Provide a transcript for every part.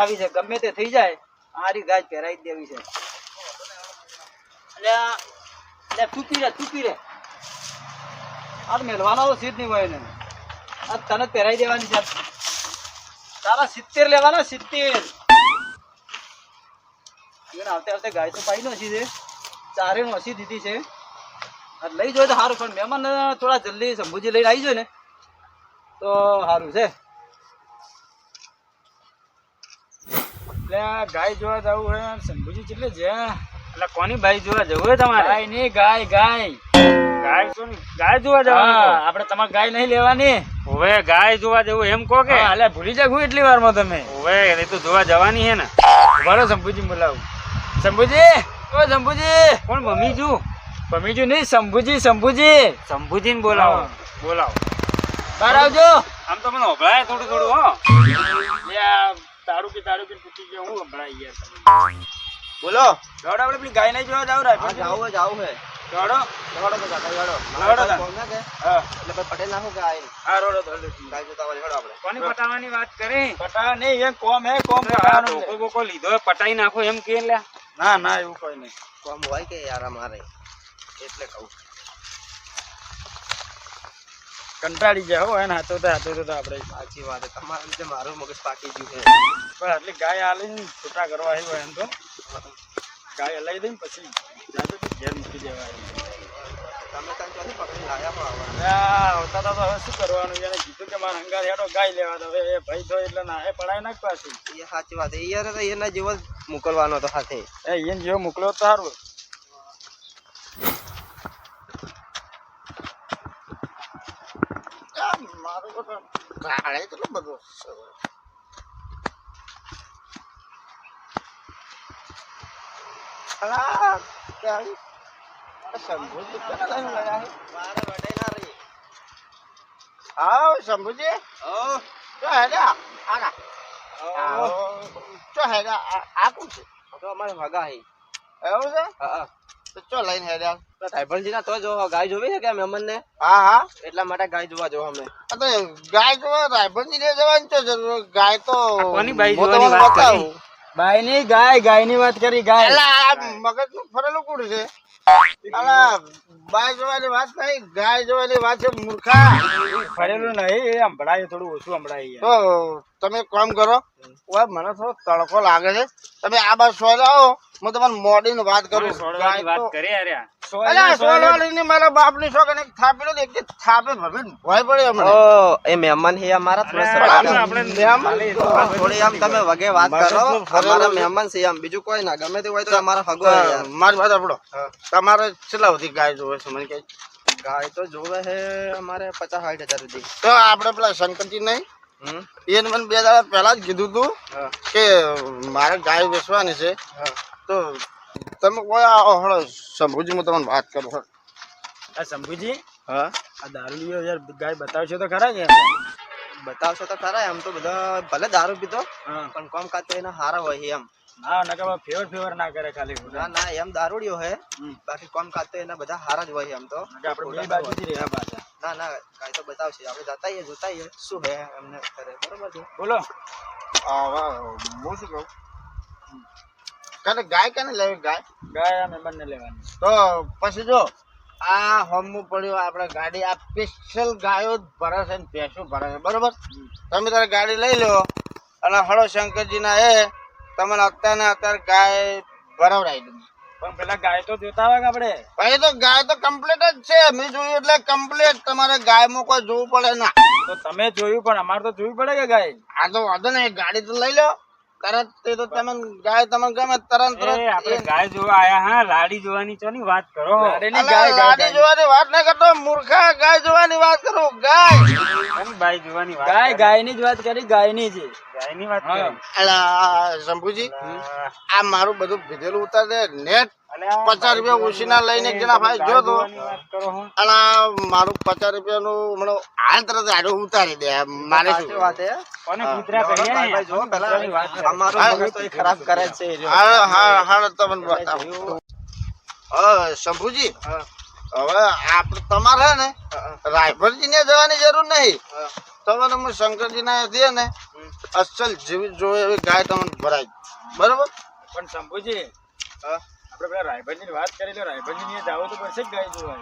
આવી છે, ગમે તે થઈ જાય આરી ગાય પહેરાઈ દેવી છે. એટલે ચૂપી રે આ તો મેલવાનો તો સીધ નહીં હોય ને. આ તને પહેરાઈ દેવાની છે. તારા 70 લેવાના 70. આવતે ગાય તો પાઈ નોસી છે, ચારે નોસી દીધી છે. લઈ જોઈએ તો સારું, પણ મહેમાન થોડા જલ્દી શંભુજી લઈને આવી જાય ને તો સારું છે. એટલે ગાય જોવા જવું હોય શંભુજી કેટલે છે? એટલે કોની ભાઈ જોવા જવું હોય તમારે? ગાય નહીં, ગાય ગાય જોવા જવાનું? આપણે તમારે ગાય નહીં લેવાની. હવે ગાય જોવા જવું એમ કહો કે? એટલે ભૂલી જાવ એટલી વારમાં તમે. હવે એ તો જોવા જવાની હે ને. ઉભા શંભુજી બોલાવું. શંભુજી, ઓ શંભુજી. કોણ મમ્મીજુ? મમ્મીજુ નહીં, શંભુજી. શંભુજીને બોલાવો. બોલાવો. બહાર આવજો. આમ તો મને ઓભળાય થોડું હો. તારું કે પૂછી ગયો હું સંભળાઈ ગયા. બોલો. દોડો, આપણે પેલી ગાય નહીં જોવા જાવ રાય. જાવું હે. દોડો તો કાકા દોડો. હા એટલે ભાઈ પટેલ નાખું કે આઈ હા રોડો ગાય જોતા હોય હેડો આપણે. કોની પટાવાની વાત કરી? પટા નહીં, એ કોમ હે, કોમ આ પટાવાનું ધોકો છે. બોકો લીધો હોય, પટાઈ નાખો એમ કે લ્યા. ના એવું કોઈ નહીં. કોમ હોય કે યાર અમારે એટલે કહું. કંટાળી ગયા હો એને હાથો તો આપણે. સાચી વાત છે, તમારા લીધે મારું મગજ પાકી ગયું છે. પણ આટલી ગાય આલીને છૂટા કરવા આવ્યો એમ તો ગાય હલાવી દઈને પછી જાતો તો ઘેર મૂકી દેવાય. તમે કાંઈ ક્યાંથી પકડી લાયા હો આવા? આવતા હતા તો હવે શું કરવાનું? એને કીધું કે મારા હંગાર હેડો ગાય લેવા દો. હવે એ ભાઈ થયો એટલે ના એ પડાય નાખ પાછી. એ સાચી વાત છે, યાર તો એના જેવો જ મોકલવાનો હતો સાથે. એને જેવો મોકલો તો સારું. મારું તો ગાળે કેટલો બધો શંભુજી અમારે ભગા હે એવું છે. હા તો ચો લઈને હેડ્યા. સાહેબજી ના તો જો ગાય જોવી છે કે મહેમાન ને, હા એટલા માટે ગાય જોવા જો અમે. ગાય જોવા રાયભણજી ને જવાની તો જરૂર. ગાય તો કોની બાઈ જોવાની વાત કરી? બાઈ ની ગાય ની વાત કરી. ગાય મગજ નું ફરેલું કુડ છે. બાઈ જોવાની વાત નહીં, ગાય જોવાની વાત છે. મૂર્ખા ફરેલું નહીં, એ સંભળાય થોડું ઓછું સંભળાય. તો તમે કામ કરો, મને થોડો તડકો લાગે છે. તમે આ બાર સોય આવો, હું તમારે મોડી ની વાત કરું. સોળવાની વાત કરી અરે. મારા બાપ ની શોખ અને થાપી લો એક થાપે ભવે ભય પડે હમણાં. ઓ એ મહેમાન હે અમારા થોડી આમ તમે વગે વાત કરો. અમારા મહેમાન છે આમ, બીજું કોઈ ના. ગમે તે હોય તો અમારા હગો યાર. મારી વાત આપણો તમારે કેટલા સુધી ગાય જોવે છે? મને કઈ ગાય તો જોવે છે અમારે 50-60 હજાર સુધી. તો આપડે પેલા શંકરજી નહીં, એને મને 2 દાડા પહેલા જ કીધું તું કે મારે ગાય વેચવાની છે. તો તમે કોઈ હળો શંભુજી હું તમને વાત કરું. આ શંભુજી, હા આ દારૂ યાર ગાય બતાવશો તો ખરા કે? બતાવશો તો ખરા. એમ તો બધા ભલે દારૂ પીતો પણ કોમ કાજ તો એના હારા હોય એમ. હા નકા ફેવર ના કરે ખાલી. ના એમ દારૂડિયો હે, બાકી કોમ કાજ તો એના બધા હારા જ હોય એમ. તો આપણે બે બાજુથી રહ્યા પાછા. ના ગાય તો બતાવશે, આપણે જોતાઈએ શું હે એમને કરે. બરોબર છે, બોલો. હું શું કહું, કાલે ગાય કાને લેવી? ગાય આ મહેમાન ને લેવાની. તો પછી જો આ હોમું પડ્યું આપણે ગાડી, આ સ્પેશિયલ ગાયો જ ભરે છે ને ભેંસો ભરે છે. બરોબર, તમે તારે ગાડી લઈ લો અને હળો શંકરજી ના એ તમને અત્યારે ગાય ભરાવડાવી દઉં. પણ પેલા ગાય તો જોતા હોય કે આપણે. ભાઈ તો ગાય તો કમ્પ્લીટ જ છે. મેં જોયું એટલે કમ્પ્લીટ. તમારે ગાયમાં કોઈ જોવું પડે ના. તો તમે જોયું પણ અમારે તો જોવી પડે કે ગાય. આ તો વાંધો નહીં, ગાડી તો લઈ લો તરત. તે તો તમે ગાય તમને ગમે તરત આપણે ગાય જોવા આયા. હા લાડી જોવાની છો ની વાત કરો. ગાડી જોવાની વાત ના કરતો મૂર્ખા, ગાય જોવાની વાત કરો. ગાય બાઈ જોવાની વાત. ગાય ની જ વાત કરી. ગાય ની છે, ગાય ની વાત કરી. શંભુજી આ મારું બધું ભીધેલું ઉતાર દે નેટ. 50 રૂપિયા ઉછીના લઈને કેટલા ભાઈ જો તો મારું 50 રૂપિયાનું હમણાં હાલ તરત આડું ઉતારી દે. મારે શું વાત હે? કોને કૂતરા કહીએ જો પેલા અમારો મગજ તો ખરાબ કરે છે. હા તમને બતાવું. શંભુજી હવે આપણે તમારે ને રાયફળજી ને જવાની જરૂર નહીં. તમારે હું શંકરજી ના દે ને અસલ જેવી જોવે એવી ગાય તમને ભરાય. બરોબર. પણ શંભુજી આપણે પેલા રાયભરજી ની વાત કરી લો. રાયભરજી ને જાવ તો પડશે જ ગાય જોવા.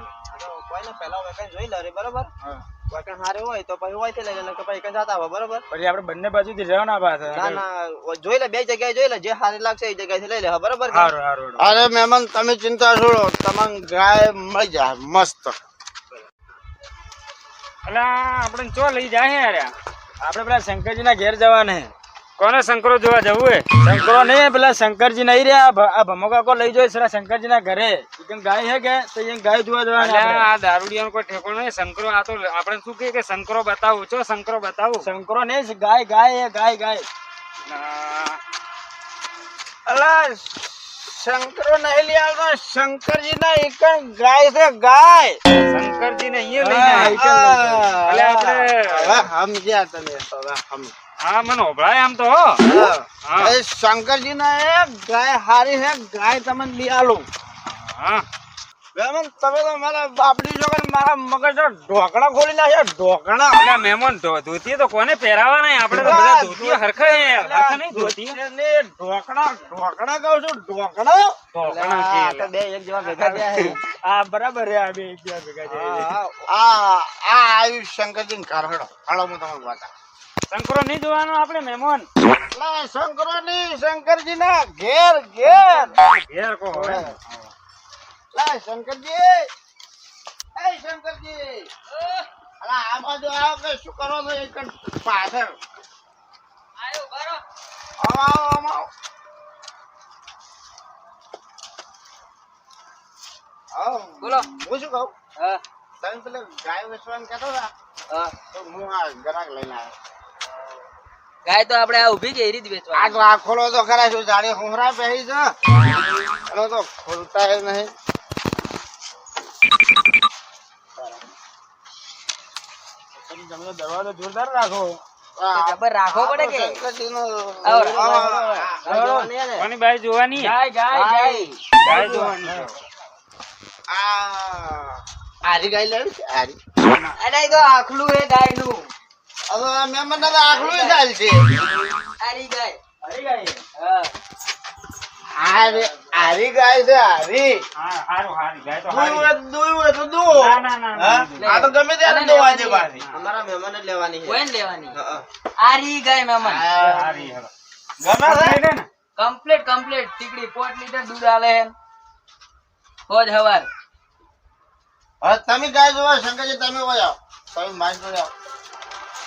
કોઈને પેલા વેકન જોઈ લે રે. બરોબર. વેકન સારે હોય તો પછી હોય લઈ લે કે પછી કઈ જતા હોય. બરોબર. પછી આપણે બંને બાજુથી રહેવાના પાછા. ના ના જોઈ લે, બે જગ્યાએ જોઈ લે, જે સારી લાગશે એ જગ્યાએથી લઈ લે. બરોબર. અરે મહેમાન તમે ચિંતા છોડો, તમને ગાય મળી જાય મસ્ત. અલા આપણે ચો લઈ જાય યાર. આપણે પેલા શંકરજી ના ઘેર જવાના. કોને શંકરો જોવા જવું હે? શંકરો નહીં, પેલા શંકરજી નહીં રહ્યા. આ ભમોકા કો લઈ જાય શંકરજી ના ઘરે. ગાય હે કે તો એ ગાય જોવા જવાના. આ દારૂડિયાનો કોઈ ઠેકો નહીં. શંકરો આ તો આપણે શું કહે કે શંકરો બતાવું છો. શંકરો બતાવું. શંકરો નહીં, ગાય ગાય ગાય ગાય. અલા શંકરો નહીં લઈ આવતો, શંકરજી ના એક ગાય છે ગાય. શંકરજી ને અહીંયા લઈ જાય. સમજ્યા તમે? હા મને ઓભળાય આમ તો. શંકરજી ના એક ગાય હારી છે ગાય તમને લઈ આલું. હા તમે તો મારા બાપડી છો મારા મગજ ઢોકણા ખોલી નાખ્યા. ઢોકણા એટલે મહેમાન ધોતી તો કોને પહેરાવાના? આપણે તો બધા ધોતી હરખા હરખા નહીં ધોતી. ઢોકણા ઢોકણા કહું છું. ઢોકણા તો બે એક જેવા ભેગા થયા છે. હા બરાબર છે. આ બે એક જેવા ભેગા છે. આ આવ્યું શંકરજી ને ઘર. હળો હળો હું તમને બતા. શંકરો નહીં જોવાનો આપણે મહેમાન. શંકરો ની શંકરજી ના ઘેર ઘેર ઘેર કો હવે. શંકરજી એ શંકરજી અલા આ બાજુ આવો કે શું કરો છો? એક પાછળ આવો આવો. બોલો. હું શું કહું? હા તમે પેલા ગાય વેચવાનું કહેતો હતા તો હું આ ગ્રાહક લઈને આવ્યો. ગાય તો આપણે આ ઉભી કે એ રીત વેચવા. આ તો આ ખોલો તો ખરા છું. જાડે હુંરા પહેરી છે એનો તો ખોલતા જ નહીં. તમે દરવાજો જોરદાર રાખો. ખબર રાખવો પડે કે કોની બાઈ જોવાની? ગાય ગાય ગાય ગાય જોવાની. આરી ગાય લેવી છે આરી. અરે એ તો આખલું હે ગાય નું. હવે મહેમાન ના આખલું ચાલશે. આરી ગાય. આરી ગાય. હા આરી ગાય છે આરી. હા હારું હારી ગાય તો દૂધ હારી. હોય તો દો. ના ના ના હા? આ તો ગમે ત્યારે દોવા દે પાછી. અમારા મહેમાન જ લેવાની છે. કોઈને લેવાની? હા. આરી ગાય મહેમાન. હારી હેલો. ગમે છે? ને કમ્પ્લીટ કમ્પ્લીટ ટીકડી 5 લીટર દૂધ આલે હે. રોજ હવાર. હવે તમે ગાય જોવા શંકરજી તમે હોય આવો. તમે મારી જોડે આવો.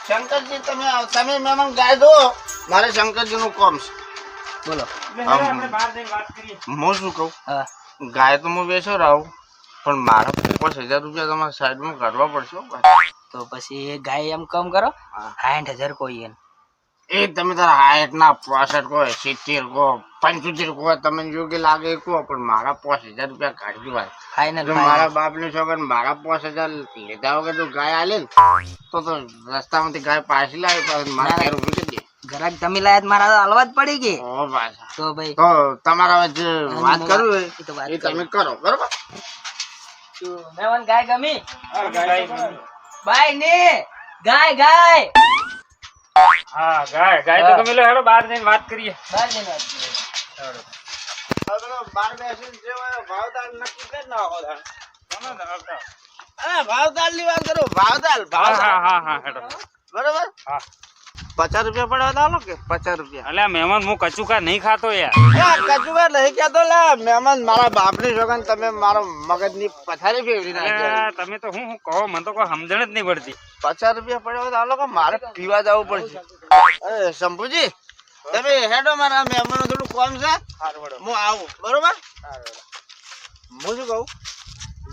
શંકરજી તમે આવો. તમે મહેમાન ગાય દો. મારે શંકરજી નું કામ છે. બોલો. એટલે હેલો, આપણે બહાર જઈને વાત કરીએ. હું શું કહું? હા. ગાય તો હું વેચો રાહું પણ મારા 50,000 રૂપિયા તમારે સાઈડમાં કાઢવા પડશે હો ભાઈ. તો પછી એ ગાય એમ કમ કરો હા. 60,000 કોઈ એને. એ તમે તારા 60 ના 65 કહો 70 કહો 75 કહો તમને યોગ્ય લાગે એ કહો પણ મારા 50,000 રૂપિયા કાઢી ભાઈ. ફાઇનલ જો મારા બાપની છોકર મારા 5,000 લીધા વગર તો ગાય આલે ને તો રસ્તામાંથી ગાય પાછી લાવી પાછી મારા ઘેર ઉભી કરી દે. ઘરાક તમે લાયા મારા તો હાલવા જ પડી ગઈ. ઓ પાછા તો ભાઈ તો તમારા હવે જે વાત કરવી હોય એ તો વાત એ તમે કરો બરોબર. મહેમાન ગાય ગમી? હા, ગાય ગમી. બાય ને ગાય ગાય હા ગાય ગાય તો ગમે. લો હેલો બહાર જઈને વાત કરીએ. બાર જઈને વાત કરીએ. બાર બેસીને જે હોય ભાવતાલ નક્કી કરી નાખો તાણ. કોનો ધરાવતા? ભાવતાલ ની વાત કરો. ભાવતાલ હા હા હા હા હેલો. બરોબર. હા 50 રૂપિયા પડવા દાલો કે 50 રૂપિયા. અલ્યા મહેમાન હું કચુકા નહીં ખાતો યાર. કચુકા નહીં કહેતો લે મહેમાન મારા બાપની છોકન તમે મારો મગજની પથારી ફેરવી નાખી. અલ્યા, તમે તો હું કહો મને તો કોઈ સમજણ જ નહીં પડતી. 50 રૂપિયા પડ્યા દાલો કે મારે પીવા જવું પડશે. અરે શંભુજી તમે હેડો મારા મહેમાનો થોડું કોમ છે હું આવું બરોબર. હું શું કહું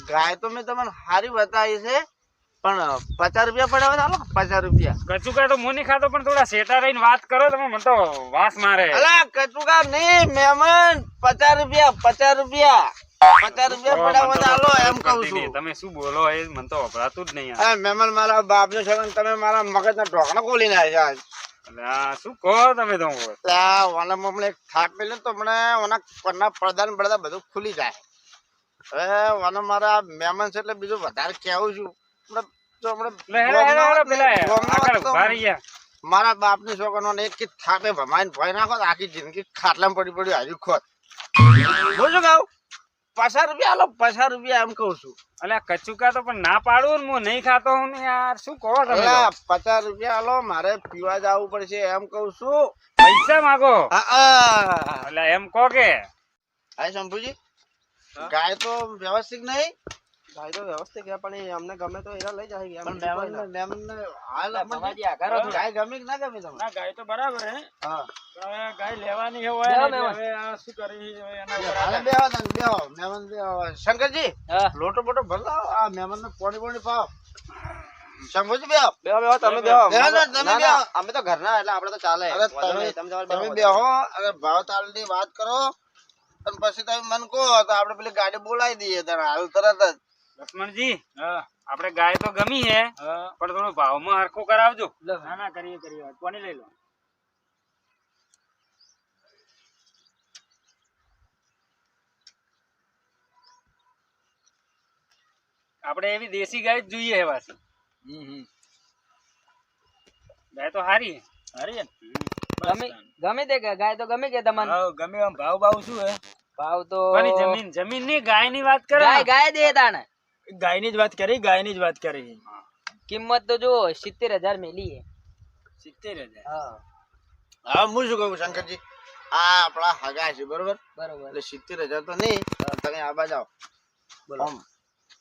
ગાય તો મેં તમને સારી બતાવી છે પણ 50 રૂપિયા પડ્યા દાલો 50 રૂપિયા. કચુકા તો હું નહીં ખાતો પણ થોડા સેટા રહીને વાત કરો તમે. મને તો વાસ મારે. અલા કચુકા નહીં મહેમાન 50 રૂપિયા 50 રૂપિયા 50 રૂપિયા પડ્યા હોય દાલો એમ કહું છું. તમે શું બોલો એ મને તો વપરાતું જ નહીં યાર. હા મહેમાન મારા બાપને છોકન તમે મારા મગજના ઢોકણા ખોલી નાખ્યા. અલ્યા, શું કહો તમે તો? ઓના એક થાક મેલે તો મને ઓના કોના પડદા ને બળદા બધું ખુલી જાય. વાના મારા મહેમાન છે એટલે બીજું વધારે કહેવું છું. મારા બાપની છોકરાને એક થાપે ભમાઈને ભય નાખો તો આખી જિંદગી ખાટલામાં પડી પડી હાજર ખોટ. હું શું કહું? 50 રૂપિયા આલો, 50 રૂપિયા એમ કહું છું. અલ્યા કચુકા તો પણ ના પાડું ને હું નહીં ખાતો હું ને યાર શું કહો તમે તો? 50 રૂપિયા આલો, મારે પીવા જવું પડશે એમ કહું છું. પૈસા માંગો? હા અલ્યા એમ કહો કે શંભુજી, ગાય તો વ્યવસ્થિત નહીં. ગાય તો વ્યવસ્થિત છે પણ અમને ગમે તો એરા લઈ જાય. પણ મહેમાનને હાલ બાબાજી આગળ હતો. ગાય ગમે કે ના ગમે તમને? ના ગાય તો બરાબર હે હા પણ હવે ગાય લેવાની હોય ને એટલે હવે આ શું કરી હવે એના ઉપર હાલે બેહો તમે બેહો. મહેમાન બેહો. શંકરજી હા. લોટો બોટો ભરલાવો. આ મહેમાનને પાણી પાણી પાવ. શંભુજી બેહો. બેહો બેહો તમે બેહો. બેહો ને તમે ના, બેહો. ના, અમે તો ઘરના એટલે આપણે તો ચાલે. અરે વાંધો નહીં, તમારે તમે બેહો. બેહો અને ભાવ તાલની વાત કરો અને પછી તમે મન કહો તો આપણે પેલી ગાડી બોલાવી દઈએ તારે હાલ તરત જ. લક્ષ્મણજી આપણે ગાય તો ગમી હે પણ થોડો ભાવમાં હરખો કરાવજો. ના ના કરીએ કોને લઈ લો. આપણે એવી દેશી ગાય જ જોઈએ હે પાછી. ગાય તો હારી હે. ગમે તે ગાય તો ગમે કે તમને ગમે આમ ભાવ ભાવ શું હે? ભાવ તો જમીન ની ગાય ની વાત કરે. ગાય દે તાણે ગાય ની જ વાત કરી. કિંમત તો જો 70,000 મેલી હે. 70,000. હા હા હું શું કહું શંકરજી, આ આપણા હગા છે બરોબર, બરોબર. એટલે 70,000 તો નહીં. તમે આબા જાઓ. આમ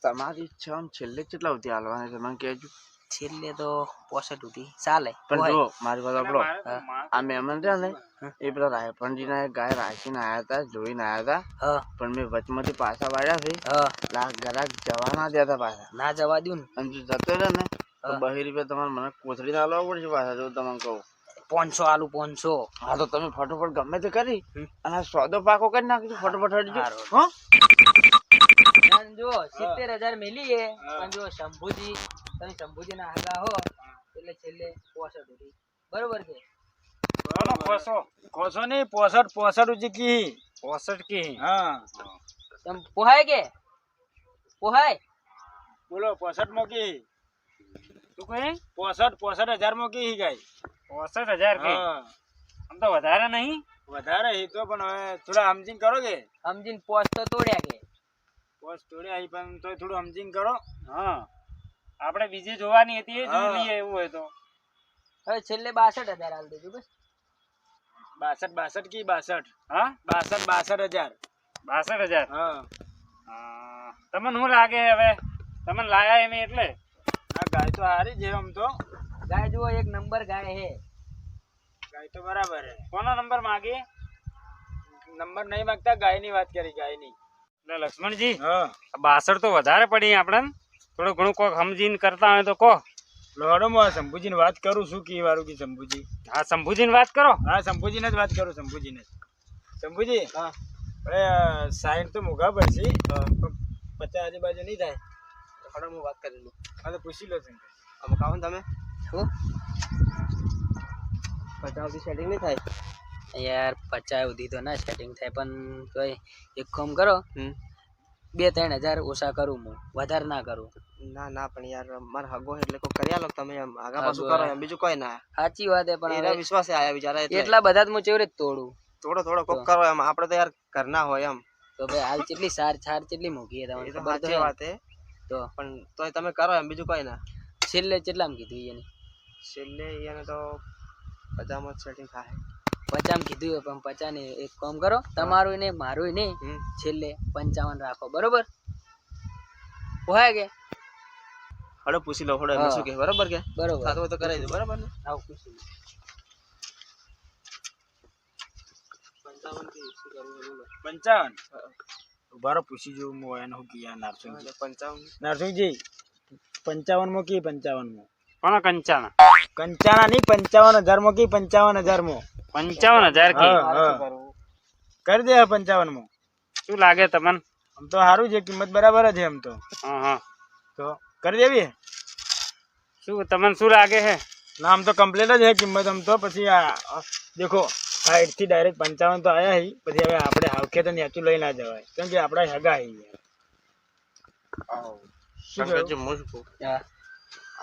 તમારી ઈચ્છા આમ છેલ્લે કેટલા સુધી હાલવાના છે મને કહેજો. છેલ્લે તો 65 સુધી ચાલે. પણ જો મારી વાત આપણો આ મહેમાન છે ને એ પેલા રાયપણજી ના ગાય રાખીને આયા હતા, જોઈને આયા હતા. હા પણ મેં વચમાંથી પાછા વાળ્યા છે. હા ગરાક જવા ના દેતા પાછા. ના જવા દઉં ને. અને જો જતો રહે ને તો 2 રૂપિયા તમારે મને કોથળી ના લાવવા પડશે પાછા. જો તમને કહું 500 આલુ 500. હા તો તમે ફટોફટ ગમે તે કરી અને આ સોદો પાકો કરી નાખજો ફટોફટ હટજો. હારું. અને જો 70,000 મેલી હે પણ જો શંભુજી તમે શંભુજી ના આગા હો એટલે છેલ્લે 65 સુધી. બરોબર કે ખોસો નહીં 65 કી 65 કી. હા તમ પોહાય કે પોહાય બોલો 65 માં કી તું કઈ 65,000 માં કી ગાય 65,000 કી. આમ તો વધારે નહીં. વધારે હી તો પણ હવે થોડા સમજીને કરો કે. સમજીને પોસ તો તોડ્યા કે પોસ તોડ્યા હી પણ તોય થોડું સમજીને કરો. હા આપણે બીજી જોવાની હતી એ જોઈ લઈએ એવું હોય તો. હવે છેલ્લે 62,000 આલ દેજો બસ. 62 કી 62. હા 62,000. 62,000. હા તમને શું લાગે હવે તમને લાયા એમ એટલે? આ ગાય તો હારી છે આમ તો. ગાય જુઓ એક નંબર ગાય હે. ગાય તો બરાબર હે. કોનો નંબર માંગે? નંબર નહીં માંગતા, ગાયની વાત કરી, ગાયની. એટલે લક્ષ્મણજી 62 તો વધારે પડી આપણે. થોડું ઘણું કોક સમજીને કરતા હોય તો કહો. લોડો માં શંભુજીને વાત કરું શું કી વારું કી શંભુજી. હા શંભુજીને વાત કરો. હા શંભુજીને જ વાત કરું. શંભુજી હા અરે 60 તો મોઘા પડશે, 50 આજુબાજુ નહીં થાય. હડો હું વાત કરી લઉં. હા તો પૂછી લો શંકર. આમ કહો ને તમે શું 50 સુધી સેટિંગ નહીં થાય યાર? 50 સુધી તો ના સેટિંગ થાય પણ તોય એક કામ કરો 2-3 હજાર ઓછા કરું હું, વધારે ના કરું. ના ના પણ યાર મારે હગો એટલે કોઈ કરી આલો તમે એમ આગા પાછું કરો એમ બીજું કોઈ ના. સાચી વાત હે પણ એના વિશ્વાસે આયા બિચારા એટલે એટલા બધા જ હું ચેવરે તોડું. થોડો કોક કરો એમ. આપણે તો યાર ઘરના હોય એમ. તો ભાઈ હાલ કેટલી સાર કેટલી મોંઘી હે એ તો તમને સાચી વાત હે તો પણ તોય તમે કરો એમ બીજું કોઈ ના. છેલ્લે કેટલામાં કીધું એને? છેલ્લે એને તો 50 માં સેટિંગ થાય. 50 માં કીધું હે પણ 50 ને એક કામ કરો, તમારું ને મારું ને છેલ્લે 55 રાખો. બરોબર પોહાય કે? હડો પૂછી લો હડો એમ શું કે બરોબર કે બરોબર સાતો તો કરાઈ દો બરાબર ને. આવ પૂછી લો. 55 થી શું કરવું બોલો. 55 ઉભારો પૂછી જો હું એને હું કિયા નારસિંહ 55 નારસિંહજી 55 માં કી 55 માં કોણ કંચાના નહીં 55,000 માં કી 55,000 માં 55,000 કી કરી દે 55 માં. શું લાગે તમને? આમ તો સારું છે, કિંમત બરાબર જ છે એમ તો. હા તો કરી દેવી. શું તમને શું લાગે છે? ના આમ તો કમ્પ્લીટ જ છે કિંમત. આમ તો પછી આ દેખો 60 થી ડાયરેક્ટ 55 તો આયા હી. પછી હવે આપણે હાવખે તો નેચું લઈ ના જવાય કેમ કે આપણા હગા હી. શંકરજી હું શું કહું? હા.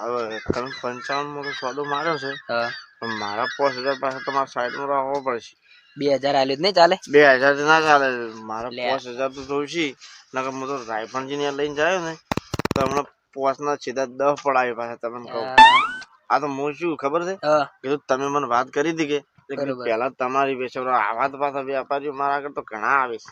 હવે તમે 55 માં તો સોદો માર્યો છે, હા. પણ મારા 5000 પાસે તમારા સાઈડમાં રાખવો પડશે. 2000 આલ્યું જ નહીં ચાલે? 2000 ના ચાલે, મારા લે. 5000 તો જોઈશે. નકર હું તો રાયફળજી ને લઈને જાય ને તો હમણાં 5 ના સીધા 10 પડાવી પાસે તમને કહું. આ તો હું શું ખબર છે, હા. કીધું તમે મને વાત કરી હતી કે બરોબર. પેલા તમારી વેચવાનો આવા તો પાછા વેપારીઓ મારા આગળ તો ઘણા આવે છે.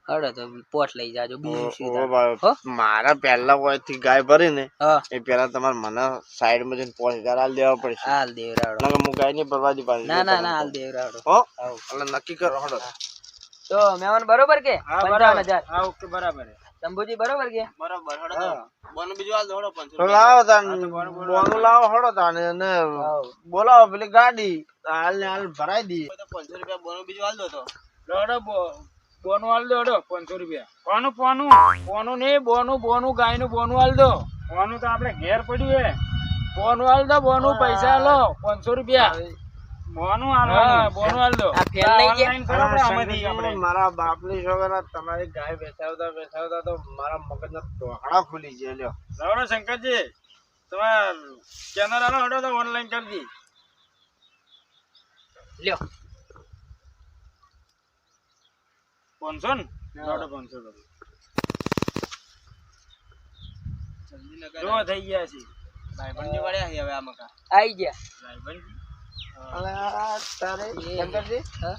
હળો તો પોટ લઈ જાજો બીજું શું ઓ તારે? ભાઈ, હો? મારા પહેલા થી ગાય ભરી ને હા. એ પેલા તમારે મને સાઈડ માં જઈને 5000 આલ દેવા પડશે. હાલ દેવરાડો. નકર હું ગાય ની બરબાદી પાડી ના દઉં ના તમને ના હાલ કહું. દેવરાડો. હો હાવ. એટલે નક્કી કરો હળો. તો મહેમાન બરોબર કે? હા બરાબર. 55000. હા ઓકે બરાબર છે. શંભુજી બરોબર કે? બરોબર હળો તો બોનું બીજું હાલ દો હળો 500 તો લાવો તાન બોનું લાવો હળો તાને અને હાવ. બોલાવો પેલી ગાડી હાલ ને હાલ ભરાઈ દઈએ. તો 500 રૂપિયા બોનું બીજું હાલ દો તો દોડો બોનું હાલ દો 500 રૂપિયા. કોનું પોનું? પોનું નહીં, બોનું ગાયનું બોનું હાલ દો. પોનું તો આપણે ઘેર પડ્યું હે. બોનું હાલ દો, બોનું પૈસા લો 500 રૂપિયા. બોનું હાલ, બોનું હાલ દો. આ ફેલ નહીં કે? ઓનલાઈન કરો આપણે આમાંથી આપણે. મારા બાપની છોકરા તમારી ગાય બેસાવતા તો મારા મગજના ટોકડા ખુલી ગયા લ્યો. દોડો શંકરજી, તમે સ્કેનર આલો હડો તો ઓનલાઈન કરી દી. લ્યો. 500 ને? દોડો 500 રૂપિયા. જો થઈ ગયા છે ભાઈબંધી વળ્યા છે હવે આ મકા આઈ ગયા. ભાઈબંધ. અને આ તારે શંકરજી હા?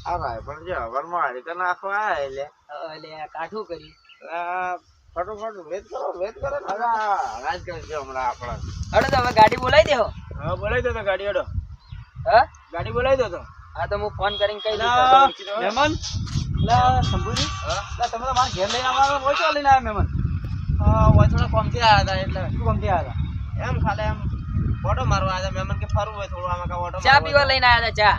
આ રાયફળ જે હવારમાં હાડીકા નાખવા આયા એટલે અલે કાઠું કરી. આ ફટોફટ વેત કરો ને. હવે આ રાજ કરશે હમણાં આપણા. હળો તો હવે ગાડી બોલાવી દેહો. હા બોલાવી દો તો ગાડી હડો. હા? ગાડી બોલાવી દો તો. હા તો હું ફોન કરીને કહી દઉં. મહેમાન લા શંભુજી લા તમે તો મારા ઘેર લઈને આવવાના હોય તો લઈને આવ્યા મહેમાન હોય થોડા કોમથી આવ્યા હતા એટલે શું કોમથી આવ્યા હતા એમ ખાલી એમ ઓટો મારવા આવ્યા મહેમાન કે ફરવું હોય થોડું આમાં કા ઓટો ચા પીવા લઈને આવ્યા હતા ચા.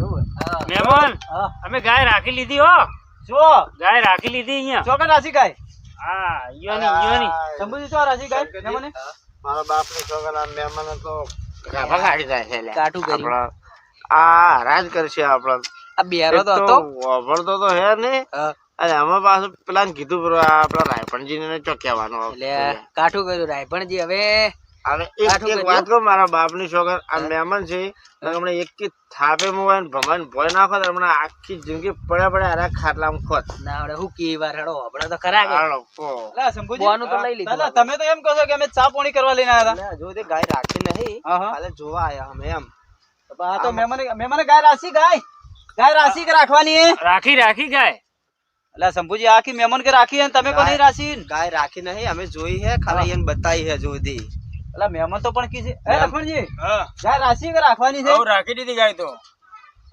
એવું હા. મહેમાન હા અમે ગાય રાખી લીધી હો. જો ગાય રાખી લીધી અહીંયા. ચોકન રાશી ગાય હા ઈયોની. શંભુજી શું રાશી ગાય મહેમાને મારા બાપની છોકરા મહેમાનો તો ગાભા કાઢી જાય છે એટલે. કાઠું કર્યું. આપણા આ રાજ કરશે આપણા. આ બેરો તો એક હતો. વાપરતો તો હે ને. હા. અને આમાં પાછું પેલા કીધું આપડા રાયપણજી ને ચોક્યાવાનો. એટલે કાઠું કર્યું રાયપણજી હવે. હવે કાઠું એક કર્યું. વાત કહું, મારા બાપની છોકર આ મહેમાન છે હમણાં એક કી થાપે મોબાઈલ ભગવાન ભોય નાખો તો હમણાં આખી જિંદગી પડ્યા હરા ખાટલામાં ખોત. ના આવડે હું કી વાર હડો આપણે તો ખરા કે. હાલો, કો. લા શંભુજી બોનું તો લઈ લીધું. દાદા તમે તો એમ કહો છો કે અમે ચા પાણી કરવા લઈને આવ્યા હતા જો તે ગાય રાખી નહીં હા હા હાલે જોવા આયા અમે એમ. હા તો મહેમાને ગાય રાશી ગાય રાશી કે રાખવાની હે રાખી ગાય. એટલે શંભુજી આખી મહેમાન કે રાખી હે ને તમે કોની રાશી ગાય રાખી નહીં અમે જોઈ હે ખાલી એને બતાવી હે જોધી. એટલે મહેમાન તો પણ કી છે હે લખમણજી હા ગાય રાશી કે રાખવાની છે હવ રાખી દીધી ગાય તો.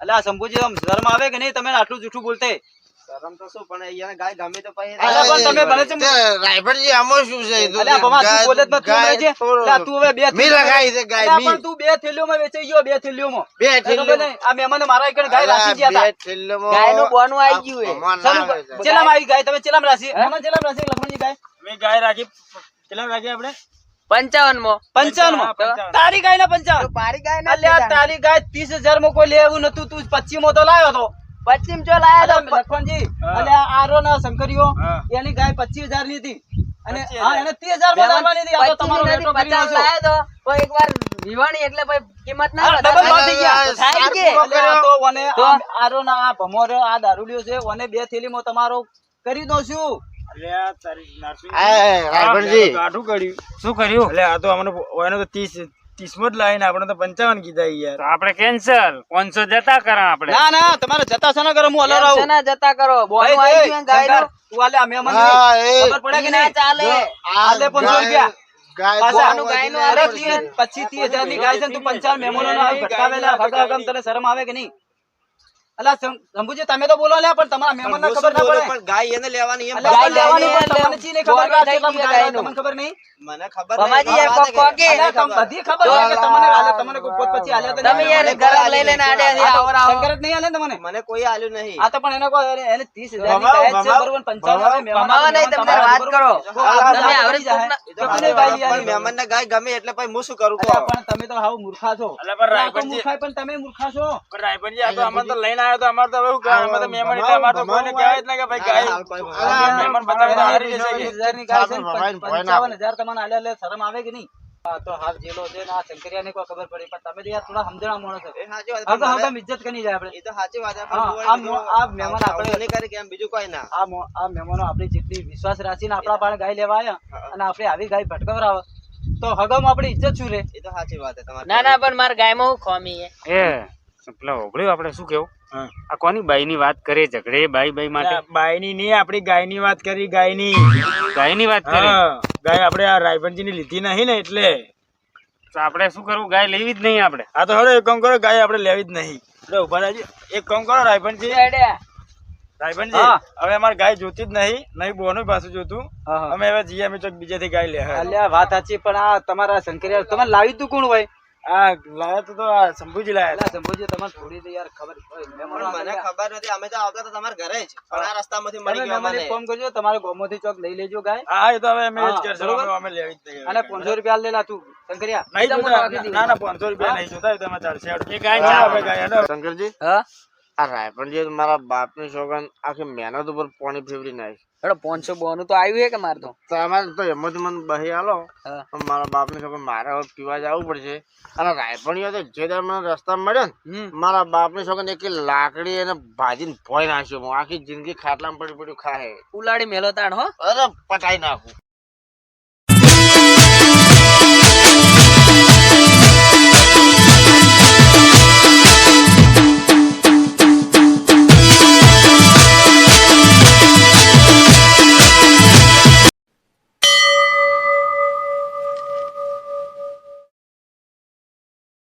એટલે આ શંભુજી આમ શરમ આવે કે નહીં તમે આટલું જૂઠું બોલતે શરમ તો શું પણ અહીંયા ગાય ગમે તો પછી અલા પણ તમે ભલે છે રાયપણજી આમાં શું છે એ તો અલ્યા ભમા તું બોલે જ નથી ગાય છે તો- અલ્યા તું હવે બે મી લગાઈ છે ગાય અલ્યા મી. પણ તું બે થેલીઓમાં વેચાઈ ગયો બે થેલીઓમાં બે ખબર થેલીઓ- નહીં? આ મહેમાને મારા એકણ ગાય રાશી ગયા બે હતા થેલીઓમાં ગાયનું બોનું આઈ ગયું હે. ભગવાન ના ચાલુ આવે છે. ચેલામાં આવી ગાય તમે ચેલામાં રાશી મહેમાન ચેલામાં રાશી લખમણજી ગાય અમે ગાય રાખી કેટલા રાખી આપણે 55 માં. 55 માં પંચાવન. તારી ગાય ના 55 પારી ગાય ના અલ્યા તારી ગાય 30,000 માં કોઈ લેવું નતું તું 25 માં તો લાવ્યો તો 25 જો લાયા અલ્યા તો લખમણજી હા. અલ્યા આરો ના શંકરીઓ હા. એની ગાય 25,000 ની હતી અને 25,000. હા એને 30,000 માં લાવવાની હતી આ તો તમારો 25 વેટો કરી 50 નાખ્યો. લાયા તો કોઈ એકવાર વિવાણી એટલે ભાઈ કિંમત ના હા, વધારે. ડબલ ભાવ થઈ ગયા. થાય કે? અલ્યા આ તો ઓને તો? આરો ના આ ભમોરો આ દારૂડિયો છે ઓને બે થેલીમાં તમારો કરી દો છું અલ્યા તારી નરસિંહ. આ રાયપણજી કાઠું કર્યું. શું કર્યું? એટલે આ તો અમને ઓને તો 30 માં જ લાવીને આપણે તો 55 કીધા યાર. તો આપણે કેન્સલ 500 જતા કરા આપણે. ના ના તમારે જતા છે ના કરો હું અલર આવું શેના જતા કરો બોનું ભાઈ, આઈ ભાઈ, ગયું ગાયનું. શંકર, તું આલે આ મહેમાન હા, એ ખબર પડે કે ના નહીં ચાલે. આલે 500 રૂપિયા ગાય પાછા બોનું ગાયનું હજી અરે નહીં તીસ- 25-30,000 ની ગાય છે ને તું 55 મહેમાનોનો આ ભટકાવેલા ભટકાવમ તને શરમ આવે કે નહીં અલા શંભુજી તમે તો બોલો લે પણ તમારા મહેમાન ના ખબર ના પડે ગાય એને લેવાની એમ અલા, પણ લેવાની ગાય પણ તમને ચી નહીં ખબર બોનું કે આ થઈ કેટલામાં ગયું ગાય ગાયનું. તમને ખબર નહીં મને ખબર ભમાજી યાર કોક કોકે. અલા, બધી ખબર છે કે તમને આલે તમને કોઈ પોત પછી આલ્યા તો તમે નહીં. યાર ગરમ લઈ લઈને આડ્યા છે, આવો આવો. શંકર જ નહીં આલે ને તમને મને કોઈ આલ્યું નહીં. આ તો પણ એને કોઈ એને 30,000 ની ગાય જ છે બરોબર 55 હવે મહેમાન ભમાવા નહીં તમે તમારા વાત કરો. આ તમે બધા આવડે જાય. કોકના- તો કોને ગાય લઈ આલી? મહેમાનને ગાય ગમે એટલે પછી હું શું કરું અલા, પણ તમે તો હાવ મૂર્ખા છો અલા, પણ આ તો રાયપણજી- મૂર્ખાઈ પણ તમે મૂર્ખા છો પણ રાયપણજી આ તો અમને તો લઈને આવ્યા તો અમારે તો હવે શું કહેવાય? અમે તો મહેમાન એટલે અમારે તો કોઈને કહેવાય જ ના કે ભાઈ ગાય મહેમાન બતાવે તો હારી જશે કે. 50,000 ની ગાય છે ને, ભાઈ, ભાઈ ના 55,000 તમને આલ્યા એટલે શરમ આવે કે નહીં? આ તો હાલ જેલો છે ને આ શંકરિયાને કોઈ ખબર પડી પણ તમે તો યાર થોડા સમજણા માણસ છો. એ સાચી વાત હા તો હા તો ઇજ્જત કરી જાય આપણે. એ તો સાચી વાત હા, આ મહેમાન આપણે કરી કેમ બીજું કોઈ ના. આ મહેમાનો આપણી જેટલી વિશ્વાસ રાખીને આપણા પાસે ગાય લેવા આવ્યા અને આપણે આવી ગાય ભટકાવરાવે તો હગામાં આપણી ઇજ્જત શું રે? એ તો સાચી વાત છે તમારી. ના ના પણ માર ગાયમાં હું ખોમી એ પેલા ઓગળ્યું આપણે શું કેવું આ કોની બાઈ ની વાત કરે ઝઘડે બાઈ માટે બાયની નહીં, આપણી ગાયની વાત કરી, ગાયની. ગાય ની વાત કરે હા, ગાય આપણે આ રાયબનજી ની લીધી નહીં ને એટલે. તો આપણે શું કરવું ગાય લેવી જ નહીં આપણે હા તો હવે એક કામ કરો, ગાય આપણે લેવી જ નહીં. એટલે ઉભા રહેજો. એક કામ કરો રાયબનજી, રાયબનજી હા. હવે અમારે ગાય જોતી જ નહીં બોનું પાછું જોતું. હા, હા. અમે હવે જઈએ, અમે ચોક બીજેથી ગાય લે. અલ્યા વાત સાચી પણ આ તમારા શંકરિયા તમારે લાવી તું કોણ હોય? આ લાયા તો આ શંભુજી લાયા. અલ્યા સંભોજી તમારે થોડી તો યાર ખબર હોય. મહેમાનો મને આવ્યા. ખબર નથી, અમે તો આવતા તો તમારા ઘરે જ, પણ આ રસ્તામાંથી તમે મળી ગયો મહેમાન એક અમને. કામ કરજો તમારા ગામમાંથી ચોક લઈ લેજો ગાય હા એ તો હવે અમે જ હા, કરશું, બરોબર. અમે લેવી જ નહીં. અને 500 રૂપિયા લેલા તું શંકરિયા નહીં બીજા જોતા. મોટા રાખી ના ના દીધું. 500 રૂપિયા નહીં જોતા, એ તમે ચાલશે. એ ગાય હા, ચાલે. હવે ગાય હેડો. શંકરજી હા આ રાયપણજી મારા બાપની સોગન આખી મહેનત ઉપર પાણી ફેવરી નાખી. હેડો 500 બોનું તો આવ્યું હે કે માર તો તમારે તો એમ જ મને બહી આલો હા. પણ મારા બાપની સોગન મારે હવે પીવા જવું પડશે. અને રાયપણીઓ તો જે દર મને રસ્તા મળ્યો ને મારા બાપની સોગન એક લાકડી અને ભાજીને ભોય નાખ્યો. હું આખી જિંદગી ખાટલામાં પડી પડ્યું ખાય. ઉલાડી મેલો તાણ હો અરે પટાઈ નાખું.